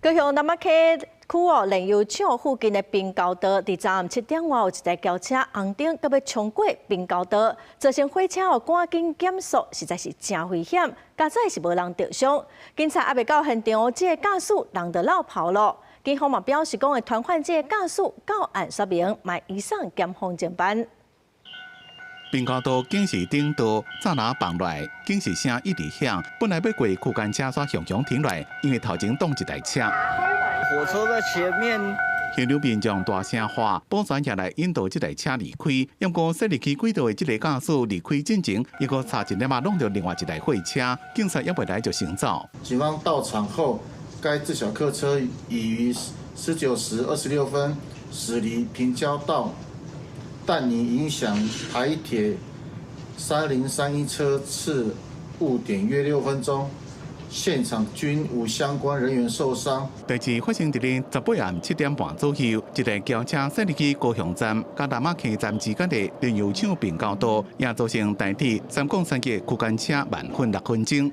高雄南马溪区莲油厂附近的滨高道，伫昨暗7点外有一台轿车红灯，佮要冲过滨高道，造成火车赶紧减速，实在是真危险。加载是无人受伤，警察还未到现场，这个驾驶人就落跑了。警方嘛表示讲会传唤这个驾驶到案说明，卖移送检方侦办。 滨高道警示顶道早拿放落来，警示声一直响。本来要过区间车煞向向停落来，因为头前挡一台车。火车在前面。现场民众大声喊，保全也来引导这台车离开。不过驶入去轨道的这个驾驶离开进前，一个差一点嘛弄到另外一台货车，警察也未来就行走。警方到场后，该自小客车已于19时26分驶离平交道。 但你影响台铁3031车次误点约6分钟，现场均无相关人员受伤。代志发生伫咧18暗7点半左右，一台轿车驶入去高雄站、甲南马溪站之间的莲油厂滨高道，也造成台铁3.3节区间车慢行6分钟。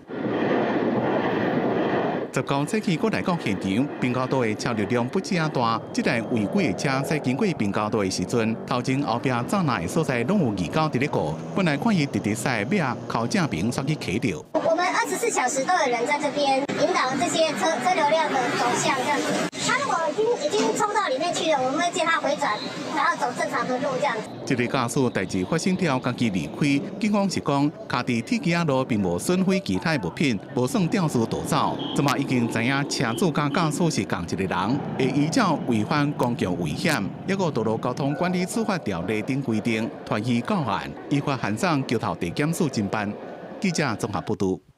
19世纪过来到现场，滨高道的车流量不止啊大。这台违规的车在经过滨高道的时阵，头前后壁走哪的所在拢有2狗伫咧顾。本来看伊直直驶的马靠正平煞去卡着。我们24小时都有人在这边引导这些车流量的走向，这样子。他如果已经冲到里面去了，我们会借他回转，然后走正常的路这样子。这个驾驶代志发生后，家己离开。警方是讲，卡伫铁轨路并无损毁其他物品，无算肇事逃走。即马已经知影车主甲驾驶是同一个人，会依照违反公共危险，抑个道路交通管理处罚条例等规定，传去到案，依法函上桥头地检署侦办。记者综合报道。